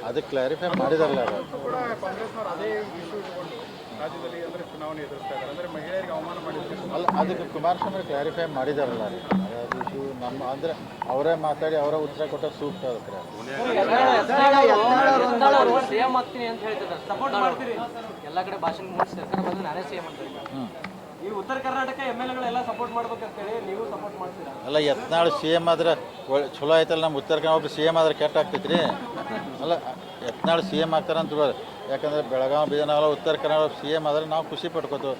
ಅದಕ್ಕೆ ಕ್ಲಾರಿಫೈ ಮಾಡಿದಾರಲ್ಲ ಅದು ಕೂಡ ಕಾಂಗ್ರೆಸ್ನವರು ಅದೇ ಇಶ್ಯೂ ಇಟ್ಕೊಂಡು ರಾಜ್ಯದಲ್ಲಿ ಅಂದರೆ ಚುನಾವಣೆ ಎದುರಿಸ್ತಾ ಇದ್ದಾರೆ, ಅಂದರೆ ಮಹಿಳೆಯರಿಗೆ ಅವಮಾನ ಮಾಡಿದ್ರು. ಅಲ್ಲ, ಅದಕ್ಕೆ ಕುಮಾರಸ್ವಾಮಿ ಕ್ಲಾರಿಫೈ ಮಾಡಿದಾರಲ್ಲ ಅದು ಇಶ್ಯೂ ನಮ್ಮ ಅಂದರೆ ಅವರೇ ಮಾತಾಡಿ ಅವರೇ ಉತ್ತರ ಕೊಟ್ಟ ಸೂಕ್ತ ಅದಕ್ಕೆ. ಸಿಎಂ ಆಗ್ತೀನಿ ಅಂತ ಹೇಳ್ತಿದ್ದಾರೆ, ಸಪೋರ್ಟ್ ಮಾಡ್ತೀರಿ ಎಲ್ಲ ಕಡೆ ಭಾಷಣ ಮಾಡಿ ಸರ್ಕಾರ ಬಂದು ನಾನೇ ಸಿಎಂ ಅಂತ. ಈ ಉತ್ತರ ಕರ್ನಾಟಕ MLA ಸಪೋರ್ಟ್ ಮಾಡ್ಬೇಕಂತೇಳಿ ನೀವು ಸಪೋರ್ಟ್ ಮಾಡ್ತೀರಾ? ಅಲ್ಲ, ಯತ್ನಾಳ್ ಸಿ ಎಮ್ ಆದ್ರೆ ಚಲೋ ಆಯ್ತಲ್ಲ, ನಮ್ಮ ಉತ್ತರ ಕನ್ನಡ ಒಬ್ಬರು ಸಿ ಎಮ್ ಆದ್ರೆ ಕೆಟ್ಟ ಆಗ್ತೈತಿ ರೀ. ಅಲ್ಲ, ಯತ್ನಾಳ್ ಸಿ ಎಮ್ ಆಗ್ತಾರೆ ಅಂತ ಯಾಕಂದರೆ ಬೆಳಗಾವಿ ಬೀದರ್ನಾಗೆಲ್ಲ ಉತ್ತರ ಕನ್ನಡ ಸಿ ಎಮ್ ಆದ್ರೆ ನಾವು ಖುಷಿ ಪಡ್ಕೋತೀವಿ,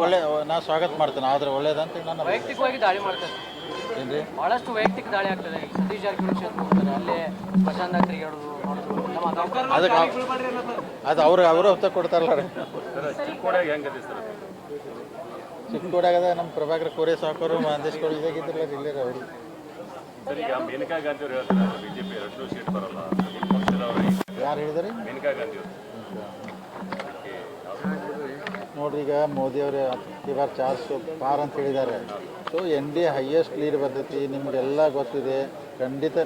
ಒಳ್ಳೆ ನಾನು ಸ್ವಾಗತ ಮಾಡ್ತೇನೆ. ಆದರೆ ಒಳ್ಳೇದಂತ ನನ್ನ ವೈಯಕ್ತಿಕವಾಗಿ ದಾಳಿ ಮಾಡ್ತಾರೆ ಏನು ರೀ, ಭಾಳಷ್ಟು ವೈಯಕ್ತಿಕ ದಾಳಿ ಆಗ್ತದೆ. ಸತೀಶ್ ಜಾರಕಿಹೊಳಿ ಕ್ಷೇತ್ರ ಹೋಗ್ತಾರೆ, ಅಲ್ಲೇ ಪ್ರಶಾಂತ್ ತಿರುಗಾಡೋದು ಅದು ಅವರು ಉತ್ತರ ಕೊಡ್ತಾರಲ್ಲ ರೀ. ಚಿಕ್ಕೋಡ್ಯಾಗದ ನಮ್ಮ ಪ್ರಭಾಕರ್ ಕೋರೆ ಸಾಕೋರು ಮಾಂದೇಶ್ವರು ಇದಾಗಿದ್ರಲ್ಲ ರೀ, ಇಲ್ಲೇ ಅವರು. ಸರ್, ಈಗ ಮೇನಕಾ ಗಾಂಧಿ ಅವರು ಹೇಳ್ತಾರೆ ಬಿಜೆಪಿ 2 ಸೀಟ್ ಬರಲ್ಲ, ಯಾರು ಹೇಳಿದ್ರಿ? ಮೇನಕಾ ಗಾಂಧಿ ಅವರು. ನೋಡ್ರಿ, ಈಗ ಮೋದಿಯವರು ಇವಾಗ 400 ಪಾರ್ ಅಂತ ಹೇಳಿದ್ದಾರೆ. ಸೊ NDA ಹೈಯೆಸ್ಟ್ ಲೀಡ್ ಬರ್ತೈತಿ, ನಿಮಗೆಲ್ಲ ಗೊತ್ತಿದೆ, ಖಂಡಿತ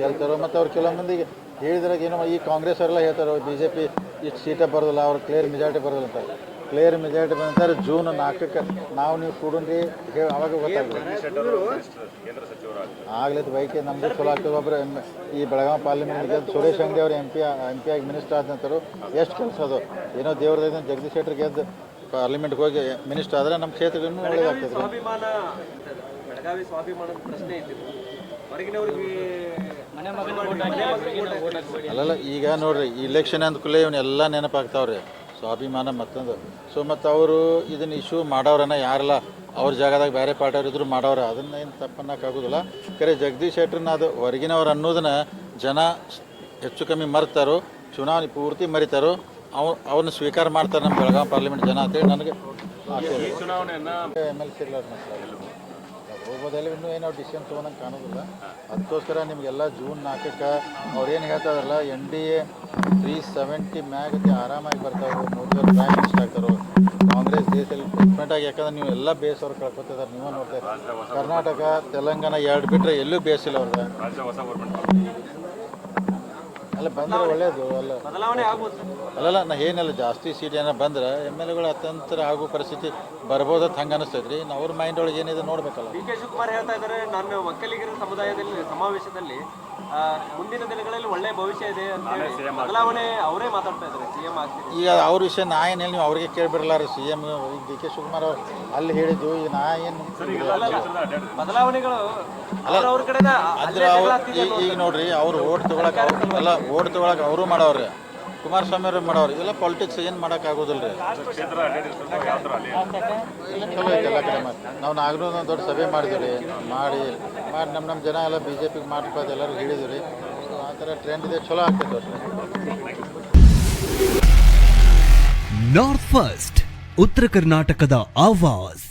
ಗೆಲ್ತಾರೋ. ಮತ್ತು ಅವ್ರು ಕೆಲವು ಮಂದಿಗೆ ಹೇಳಿದ್ರಾಗ ಏನೋ ಈ ಕಾಂಗ್ರೆಸ್ ಅವರೆಲ್ಲ ಹೇಳ್ತಾರೆ BJP ಇಷ್ಟು ಸೀಟ ಬರೋದಿಲ್ಲ, ಅವ್ರು ಕ್ಲಿಯರ್ ಮೆಜಾರಿಟಿ ಬರೋದಿಲ್ಲ ಅಂತ. ಕ್ಲಿಯರ್ ಮೆಜಾರಿಟಿ ಬಂದಂತಾರೆ ಜೂನ್ 4ಕ್ಕೆ ನಾವು ನೀವು ಕೂಡನ್ರಿ ಅವಾಗ ಗೊತ್ತಾಗ್ತದೆ. ಆಗ್ಲೈತೆ ಬೈಕೆ ನಮ್ಮದು ಚಲೋ ಆಗ್ತದೆ. ಒಬ್ಬರು ಈ ಬೆಳಗಾವಿ ಪಾರ್ಲಿಮೆಂಟ್ಗೆ ಸುರೇಶ್ ಅಂಗಡಿ ಅವರು MP ಆಗಿ ಮಿನಿಸ್ಟರ್ ಆದಂಥವ್ರು ಎಷ್ಟು ಕೆಲಸ ಅದು. ಏನೋ ದೇವ್ರದಿಂದ ಜಗದೀಶ್ ಶೆಟ್ಟರ್ ಗೆದ್ದು ಪಾರ್ಲಿಮೆಂಟ್ಗೆ ಹೋಗಿ ಮಿನಿಸ್ಟರ್ ಆದರೆ ನಮ್ಮ ಕ್ಷೇತ್ರಕ್ಕೆ ಇನ್ನೂ ಒಳ್ಳೇದಾಗ್ತದೆ. ಬೆಳಗಾವಿ ಸ್ವಾಭಿಮಾನದ ಪ್ರಶ್ನೆ ಇದ್ದಿದ್ದು ಅಲ್ಲಲ್ಲ, ಈಗ ನೋಡ್ರಿ ಇಲೆಕ್ಷನ್ ಅಂದ್ಕೂಲೆ ಇವನ್ನೆಲ್ಲ ನೆನಪಾಗ್ತಾವ್ರಿ, ಸ್ವಾಭಿಮಾನ ಮತ್ತೊಂದು. ಸೊ ಮತ್ತು ಅವರು ಇದನ್ನು ಇಶ್ಯೂ ಮಾಡೋರನ್ನ ಯಾರಲ್ಲ ಅವ್ರ ಜಾಗದಾಗ ಬೇರೆ ಪಾರ್ಟಿಯವ್ರು ಇದ್ರು ಮಾಡೋರು, ಅದನ್ನ ಏನು ತಪ್ಪನ್ನಕ್ಕಾಗೋದಿಲ್ಲ. ಖರೆ ಜಗದೀಶ್ ಶೆಟ್ಟರ್ನ ಅದು ಹೊರಗಿನವ್ರು ಅನ್ನೋದನ್ನ ಜನ ಹೆಚ್ಚು ಕಮ್ಮಿ ಮರ್ತಾರೋ, ಚುನಾವಣೆ ಪೂರ್ತಿ ಮರಿತಾರೋ, ಅವ್ರನ್ನ ಸ್ವೀಕಾರ ಮಾಡ್ತಾರೆ ನಮ್ಮ ಬೆಳಗಾವಿ ಪಾರ್ಲಿಮೆಂಟ್ ಜನ ಅಂತೇಳಿ ನನಗೆ ಆಸೆ ಇದೆ. MLC ಹೋಗೋದಲ್ಲಿ ಇನ್ನೂ ಏನೋ ಡಿಸಿಷನ್ ತೊಗೊಳಂಗೆ ಕಾಣೋದಿಲ್ಲ. ಅದಕ್ಕೋಸ್ಕರ ನಿಮಗೆಲ್ಲ ಜೂನ್ 4ಕ್ಕೆ ಅವ್ರೇನು ಹೇಳ್ತಾ ಇದಾರಲ್ಲ, NDA 370 ಮ್ಯಾಗತ್ತೆ ಆರಾಮಾಗಿ ಬರ್ತಾವೆ, ಮೋದಿಯವ್ರು ಪ್ರೈಮ್ ಮಿನಿಸ್ಟರ್ ಆಗ್ತಾರೋ, ಕಾಂಗ್ರೆಸ್ ದೇಶದಲ್ಲಿ ಡಿಫ್ರೆಂಟ್ ಆಗಿ. ಯಾಕಂದ್ರೆ ನೀವು ಎಲ್ಲ ಬೇಸ್ ಅವ್ರು ಕಳ್ಕೊತಿದ್ದಾರೆ, ನೀವೇ ನೋಡ್ತಾ ಇದ್ದಾರೆ. ಕರ್ನಾಟಕ ತೆಲಂಗಾಣ 2 ಬಿಟ್ಟರೆ ಎಲ್ಲೂ ಬೇಸಿಲ್ಲ ಅವ್ರಿಗೆ. ಅಲ್ಲ ಬಂದರೆ ಒಳ್ಳೇದು ಅಲ್ಲ, ಬದಲಾವಣೆ ಆಗ್ಬೋದು. ಅಲ್ಲಲ್ಲ, ನಾ ಏನಿಲ್ಲ, ಜಾಸ್ತಿ ಸೀಟ್ ಏನೋ ಬಂದ್ರೆ MLAಗಳು ಅತಂತ್ರ ಆಗೋ ಪರಿಸ್ಥಿತಿ ಬರ್ಬೋದಂತ ಹಂಗೆ ಅನಿಸ್ತೈತೆ ರೀ. ನಾವು ಅವ್ರ ಮೈಂಡ್ ಒಳಗೆ ಏನಿದೆ ನೋಡ್ಬೇಕಲ್ಲ. DK ಶಿವಕುಮಾರ್ ಹೇಳ್ತಾ ಇದ್ದಾರೆ, ನಾನು ಒಕ್ಕಲಿಗರ ಸಮುದಾಯದಲ್ಲಿ ಸಮಾವೇಶದಲ್ಲಿ ಮುಂದಿನ ದಿನಗಳಲ್ಲಿ ಒಳ್ಳೆ ಭವಿಷ್ಯ ಇದೆ ಅಂತ ಹೇಳಿ ಬದಲಾವಣೆ ಅವರೇ ಮಾತಾಡ್ತಾ ಇದ್ದಾರೆ, CM ಆಗ್ತೀನಿ. ಈಗ ಅವ್ರ ವಿಷಯ ನಾ ಏನು ಹೇಳಿ ನೀವು ಅವ್ರಿಗೆ ಕೇಳಿಬಿಡಲ್ಲ ರೀ. CM ಈಗ DK ಶಿವಕುಮಾರ್ ಅವ್ರು ಅಲ್ಲಿ ಹೇಳಿದ್ದು, ಈಗ ನಾ ಏನು ಬದಲಾವಣೆಗಳು ಅವ್ರ ಕಡೆ ಅಂದ್ರೆ ಈಗ ನೋಡ್ರಿ, ಅವ್ರು ಓಟ್ ತೊಗೊಳಕ್ಕೆ ಅಲ್ಲ, ಓಟ್ ತೊಗೊಳಕ್ಕೆ ಅವರು ಮಾಡವ್ರಿ, ಕುಮಾರಸ್ವಾಮಿ ಅವ್ರು ಮಾಡವ್ರಿ. ಇವೆಲ್ಲ ಪಾಲಿಟಿಕ್ಸ್ ಏನು ಮಾಡೋಕ್ಕಾಗೋದಿಲ್ಲ ರೀ. ಇಲ್ಲ ಚಲೋ ಐತೆ ಎಲ್ಲ ಕಡೆ. ನಾವು ನಾಗರೂ ಒಂದು ದೊಡ್ಡ ಸಭೆ ಮಾಡಿದ್ವಿ ರೀ, ಮಾಡಿ ನಮ್ಮ ಜನ ಎಲ್ಲ BJPಗೆ ಮಾಡ್ಕೋದು ಎಲ್ಲರೂ ಹೇಳಿದ್ವಿ ರೀ. ಆ ಥರ ಟ್ರೆಂಡ್ ಇದೆ, ಚಲೋ ಆಗ್ತೈತೆ. ನಾರ್ತ್ ಫಸ್ಟ್ ಉತ್ತರ ಕರ್ನಾಟಕದ ಆವಾಜ್.